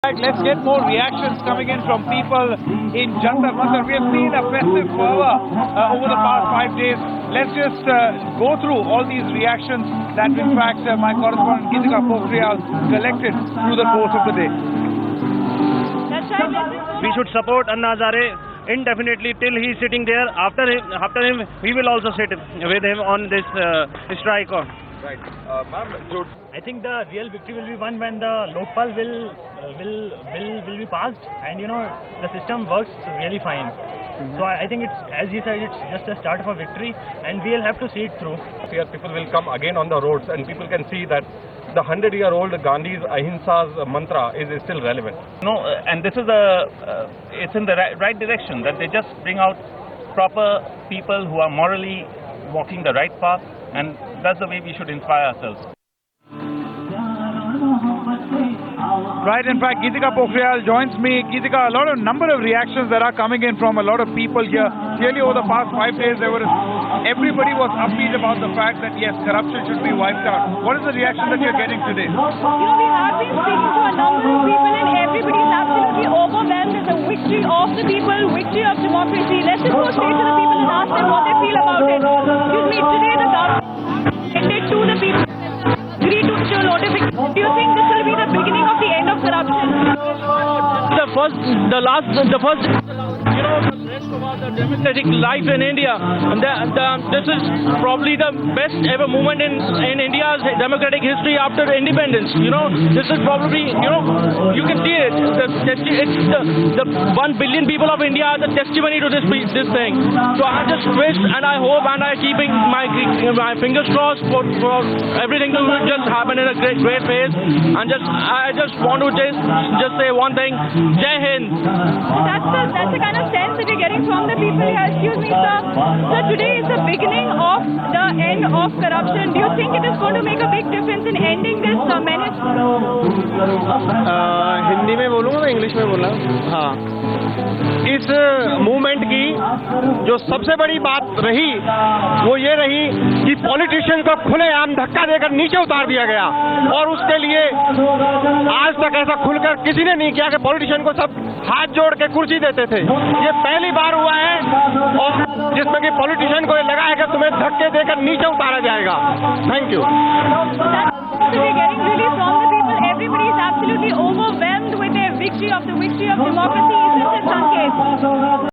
Let's get more reactions coming in from people in Jantar Mantar. We have seen a festive fervor over the past 5 days. Let's just go through all these reactions that, in fact, my correspondent Geetika Pokhriyal collected through the course of the day. We should support Anna Hazare indefinitely till he is sitting there. After him, we will also sit with him on this strike. Right, I think the real victory will be won when the Lokpal will be passed, and the system works really fine. So I think it's, as you said, it's just a start of a victory, and we'll have to see it through. Here people will come again on the roads, and people can see that the 100-year-old Gandhi's Ahimsa's mantra is still relevant. No, and this is it's in the right direction, that they just bring out proper people who are morally walking the right path, and that's the way we should inspire ourselves. Right, in fact, Geetika Pokhriyal joins me. Geetika, a number of reactions that are coming in from a lot of people here. Clearly, over the past 5 days, everybody was upbeat about the fact that yes, corruption should be wiped out. What is the reaction that you're getting today? We have been speaking to a number of people, and everybody's absolutely overwhelmed with the victory of the people, victory of democracy. Let's just go straight to the people and ask them what they feel about it. Excuse me, today the government ended to the people. Agree to issue notification. Do you think this will be the beginning of the end of corruption? The first, the democratic life in India. And this is probably the best ever movement in India's democratic history after independence. This is probably, you can see it. It's the 1 billion people of India are the testimony to this thing. So I just wish, and I hope, and I'm keeping my fingers crossed for everything to just happen in a great pace. And I just want to just say one thing: Jai Hind. That's the kind of sense that you're getting from the people here. Excuse me, sir. So today is the beginning of the end of corruption. Do you think it is going to make a big difference in ending this menace? Hindi में बोलूँगा, English में बोलना। हाँ, इस movement की जो सबसे बड़ी बात रही वो ये रही कि पॉलिटिशियन को खुलेआम धक्का देकर नीचे उतार दिया गया, और उसके लिए आज तक ऐसा खुलकर किसी ने नहीं किया कि पॉलिटिशियन को सब हाथ जोड़ के कुर्सी देते थे। ये पहली बार हुआ है और जिसमें कि पॉलिटिशियन को ये लगा है कि तुम्हें धक्के देकर नीचे उतारा जाएगा। Thank you. We're getting really from the people. Everybody is absolutely overwhelmed with their victory of democracy. Isn't it, Sanket?